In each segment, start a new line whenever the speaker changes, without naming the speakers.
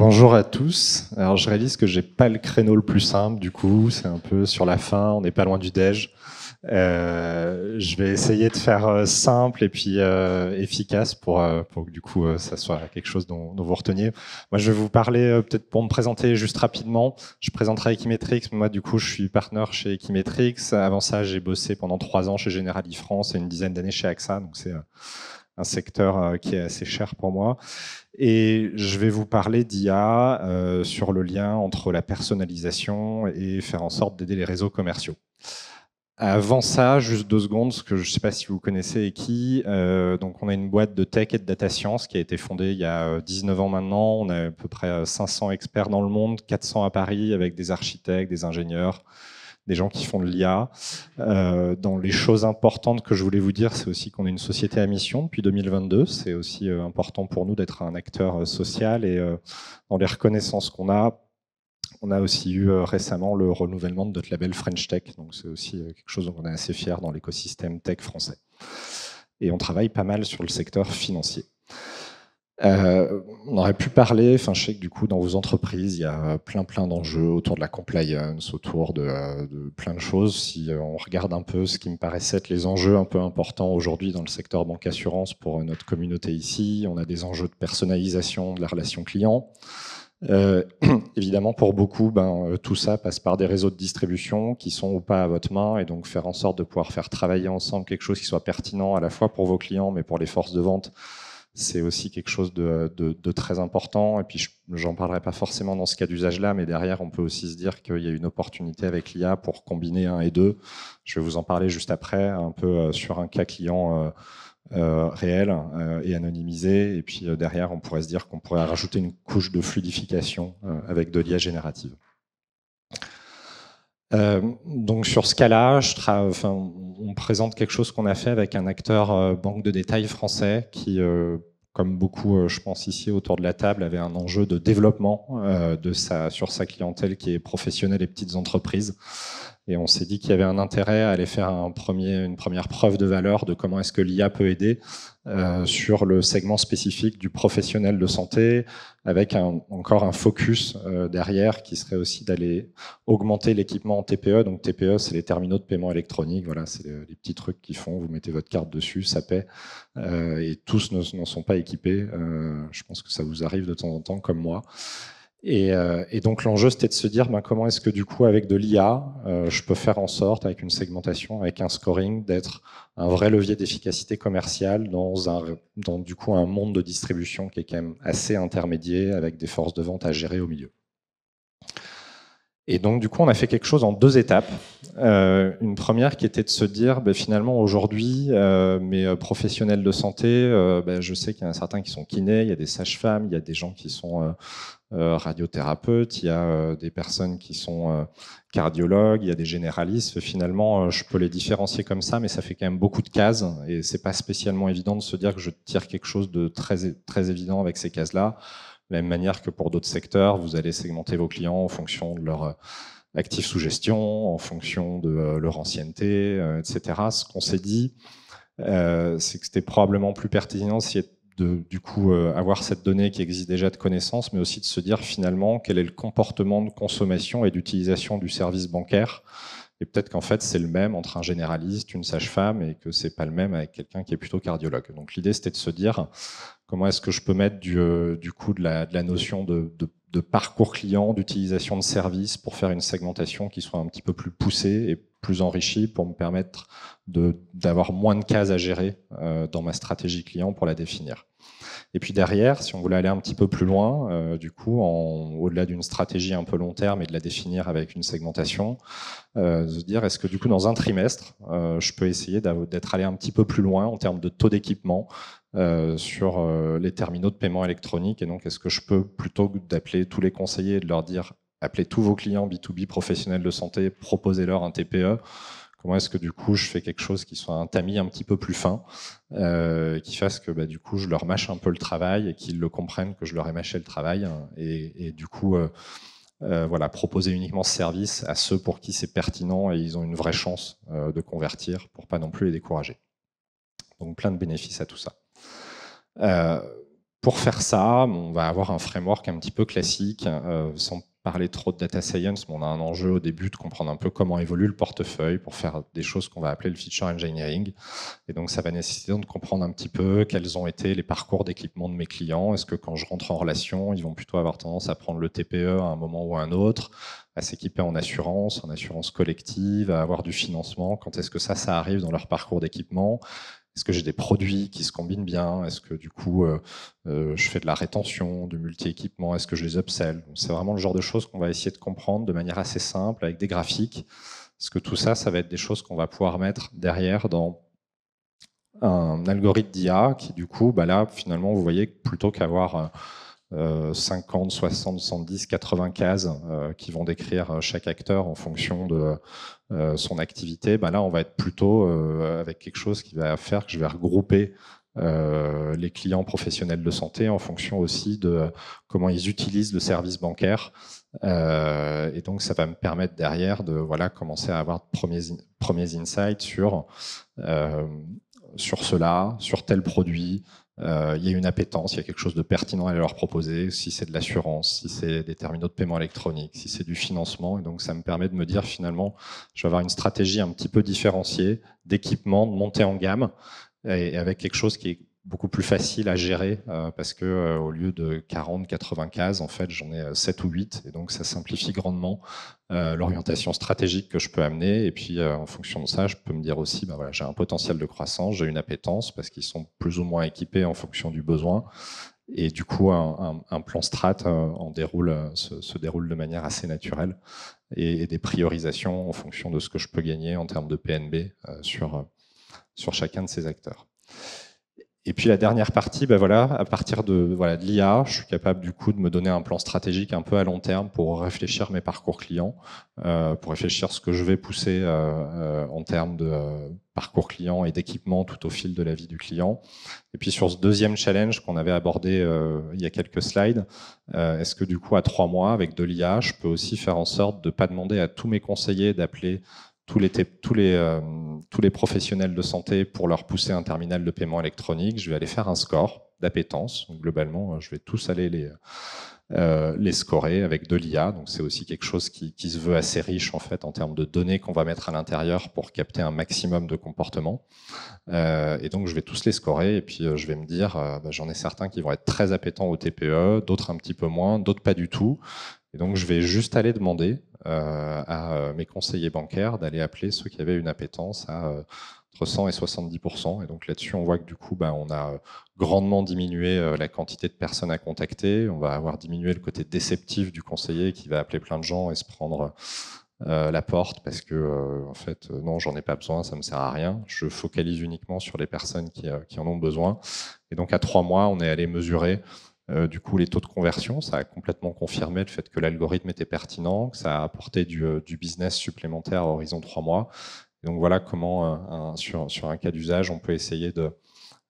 Bonjour à tous. Alors je réalise que j'ai pas le créneau le plus simple, du coup c'est un peu sur la fin, on n'est pas loin du déj. Je vais essayer de faire simple et puis efficace pour que du coup ça soit quelque chose dont vous reteniez. Moi je vais vous parler peut-être pour me présenter juste rapidement. Je présenterai Equimetrix. Moi du coup je suis partenaire chez Equimetrix. Avant ça j'ai bossé pendant 3 ans chez Generali France et une dizaine d'années chez AXA, donc c'est un secteur qui est assez cher pour moi. Et je vais vous parler d'IA sur le lien entre la personnalisation et faire en sorte d'aider les réseaux commerciaux. Avant ça, juste 2 secondes, parce que je ne sais pas si vous connaissez Eki. Donc on a une boîte de tech et de data science qui a été fondée il y a 19 ans maintenant. On a à peu près 500 experts dans le monde, 400 à Paris, avec des architectes, des ingénieurs, des gens qui font de l'IA. Dans les choses importantes que je voulais vous dire, c'est aussi qu'on est une société à mission depuis 2022. C'est aussi important pour nous d'être un acteur social et dans les reconnaissances qu'on a, on a aussi eu récemment le renouvellement de notre label French Tech. Donc c'est aussi quelque chose dont on est assez fier dans l'écosystème tech français. Et on travaille pas mal sur le secteur financier. On aurait pu parler, je sais que du coup dans vos entreprises il y a plein d'enjeux autour de la compliance, autour de plein de choses. Si on regarde un peu ce qui me paraissait être les enjeux un peu importants aujourd'hui dans le secteur banque assurance pour notre communauté ici, on a des enjeux de personnalisation de la relation client. Évidemment pour beaucoup, tout ça passe par des réseaux de distribution qui sont ou pas à votre main, et donc faire en sorte de pouvoir faire travailler ensemble quelque chose qui soit pertinent à la fois pour vos clients mais pour les forces de vente. C'est aussi quelque chose de très important. Et puis, j'en parlerai pas forcément dans ce cas d'usage-là, mais derrière, on peut aussi se dire qu'il y a une opportunité avec l'IA pour combiner 1 et 2. Je vais vous en parler juste après, un peu sur un cas client réel et anonymisé. Et puis derrière, on pourrait se dire qu'on pourrait rajouter une couche de fluidification avec de l'IA générative. Donc sur ce cas-là, on présente quelque chose qu'on a fait avec un acteur banque de détail français qui, comme beaucoup, je pense ici autour de la table, avait un enjeu de développement sur sa clientèle qui est professionnelle et petites entreprises. Et on s'est dit qu'il y avait un intérêt à aller faire une première preuve de valeur de comment est-ce que l'IA peut aider sur le segment spécifique du professionnel de santé, avec encore un focus derrière qui serait aussi d'aller augmenter l'équipement en TPE. Donc TPE, c'est les terminaux de paiement électronique. Voilà, c'est les petits trucs qu'ils font. Vous mettez votre carte dessus, ça paie. Et tous n'en sont pas équipés. Je pense que ça vous arrive de temps en temps, comme moi. Et donc l'enjeu, c'était de se dire comment est-ce que du coup, avec de l'IA, je peux faire en sorte, avec une segmentation, avec un scoring, d'être un vrai levier d'efficacité commerciale dans du coup un monde de distribution qui est quand même assez intermédiaire, avec des forces de vente à gérer au milieu. Et donc du coup, on a fait quelque chose en 2 étapes. Une première qui était de se dire, finalement aujourd'hui, mes professionnels de santé, je sais qu'il y en a certains qui sont kinés, il y a des sages-femmes, il y a des gens qui sont radiothérapeutes, il y a des personnes qui sont cardiologues, il y a des généralistes. Finalement, je peux les différencier comme ça, mais ça fait quand même beaucoup de cases et c'est pas spécialement évident de se dire que je tire quelque chose de très évident avec ces cases-là. De la même manière que pour d'autres secteurs, vous allez segmenter vos clients en fonction de leur actifs sous gestion, en fonction de leur ancienneté, etc. Ce qu'on s'est dit, c'est que c'était probablement plus pertinent de du coup avoir cette donnée qui existe déjà de connaissance, mais aussi de se dire finalement quel est le comportement de consommation et d'utilisation du service bancaire. Et peut-être qu'en fait c'est le même entre un généraliste, une sage-femme, et que c'est pas le même avec quelqu'un qui est plutôt cardiologue. Donc l'idée c'était de se dire comment est-ce que je peux mettre du coup de la notion de parcours client, d'utilisation de services pour faire une segmentation qui soit un petit peu plus poussée et plus enrichie pour me permettre d'avoir moins de cases à gérer dans ma stratégie client pour la définir. Et puis derrière, si on voulait aller un petit peu plus loin, du coup, au-delà d'une stratégie un peu long terme et de la définir avec une segmentation, se dire est-ce que du coup dans un trimestre, je peux essayer d'être allé un petit peu plus loin en termes de taux d'équipement sur les terminaux de paiement électronique, et donc est-ce que je peux, plutôt que d'appeler tous les conseillers et de leur dire appelez tous vos clients B2B professionnels de santé, proposez-leur un TPE, comment est-ce que du coup je fais quelque chose qui soit un tamis un petit peu plus fin, qui fasse que du coup je leur mâche un peu le travail et qu'ils le comprennent que je leur ai mâché le travail, et du coup voilà, proposer uniquement ce service à ceux pour qui c'est pertinent et ils ont une vraie chance de convertir pour pas non plus les décourager. Donc plein de bénéfices à tout ça. Pour faire ça, on va avoir un framework un petit peu classique, sans parler trop de data science, mais on a un enjeu au début de comprendre un peu comment évolue le portefeuille pour faire des choses qu'on va appeler le feature engineering. Et donc, ça va nécessiter de comprendre un petit peu quels ont été les parcours d'équipement de mes clients. Est-ce que quand je rentre en relation, ils vont plutôt avoir tendance à prendre le TPE à un moment ou à un autre, à s'équiper en assurance collective, à avoir du financement? Quand est-ce que ça arrive dans leur parcours d'équipement? Est-ce que j'ai des produits qui se combinent bien? Est-ce que du coup, je fais de la rétention, du multi-équipement? Est-ce que je les upsell? C'est vraiment le genre de choses qu'on va essayer de comprendre de manière assez simple, avec des graphiques. Parce que tout ça, ça va être des choses qu'on va pouvoir mettre derrière dans un algorithme d'IA qui, du coup, là, finalement, vous voyez, plutôt qu'avoir 50, 60, 110, 80 cases qui vont décrire chaque acteur en fonction de son activité, là, on va être plutôt avec quelque chose qui va faire que je vais regrouper les clients professionnels de santé en fonction aussi de comment ils utilisent le service bancaire. Et donc, ça va me permettre derrière de commencer à avoir de premiers insights sur cela, sur tel produit. Il y a une appétence, il y a quelque chose de pertinent à leur proposer, si c'est de l'assurance, si c'est des terminaux de paiement électronique, si c'est du financement. Et donc, ça me permet de me dire, finalement, je vais avoir une stratégie un petit peu différenciée d'équipement, de montée en gamme, et avec quelque chose qui est beaucoup plus facile à gérer, parce que au lieu de 40, 80 cases, en fait, j'en ai 7 ou 8, et donc ça simplifie grandement l'orientation stratégique que je peux amener. Et puis, en fonction de ça, je peux me dire aussi, j'ai un potentiel de croissance, j'ai une appétence, parce qu'ils sont plus ou moins équipés en fonction du besoin. Et du coup, un plan strat se déroule de manière assez naturelle, et des priorisations en fonction de ce que je peux gagner en termes de PNB sur chacun de ces acteurs. Et puis la dernière partie, à partir de l'IA, je suis capable du coup de me donner un plan stratégique un peu à long terme pour réfléchir mes parcours clients, pour réfléchir ce que je vais pousser en termes de parcours client et d'équipement tout au fil de la vie du client. Et puis sur ce deuxième challenge qu'on avait abordé il y a quelques slides, est-ce que du coup à 3 mois avec de l'IA, je peux aussi faire en sorte de ne pas demander à tous mes conseillers d'appeler tous les professionnels de santé pour leur pousser un terminal de paiement électronique. Je vais aller faire un score d'appétence. Donc, globalement, je vais tous aller les scorer avec de l'IA. Donc, c'est aussi quelque chose qui se veut assez riche en fait en termes de données qu'on va mettre à l'intérieur pour capter un maximum de comportements. Et donc, je vais tous les scorer et puis je vais me dire, j'en ai certains qui vont être très appétents au TPE, d'autres un petit peu moins, d'autres pas du tout. Et donc, je vais juste aller demander à mes conseillers bancaires d'aller appeler ceux qui avaient une appétence à entre 100 et 70%. Et donc là-dessus, on voit que du coup, on a grandement diminué la quantité de personnes à contacter. On va avoir diminué le côté déceptif du conseiller qui va appeler plein de gens et se prendre la porte parce que en fait, non, j'en ai pas besoin, ça me sert à rien. Je focalise uniquement sur les personnes qui en ont besoin. Et donc à 3 mois, on est allé mesurer du coup les taux de conversion. Ça a complètement confirmé le fait que l'algorithme était pertinent, que ça a apporté du business supplémentaire à horizon 3 mois. Et donc voilà comment sur un cas d'usage, on peut essayer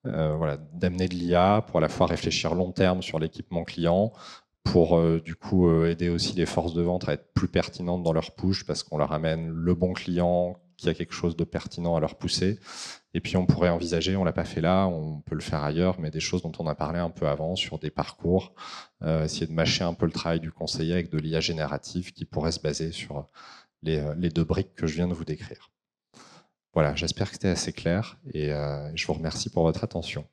d'amener de l'IA pour à la fois réfléchir long terme sur l'équipement client, pour du coup aider aussi les forces de vente à être plus pertinentes dans leur push parce qu'on leur amène le bon client qui a quelque chose de pertinent à leur pousser. Et puis on pourrait envisager, on l'a pas fait là, on peut le faire ailleurs, mais des choses dont on a parlé un peu avant sur des parcours, essayer de mâcher un peu le travail du conseiller avec de l'IA générative qui pourrait se baser sur les 2 briques que je viens de vous décrire. Voilà, j'espère que c'était assez clair et je vous remercie pour votre attention.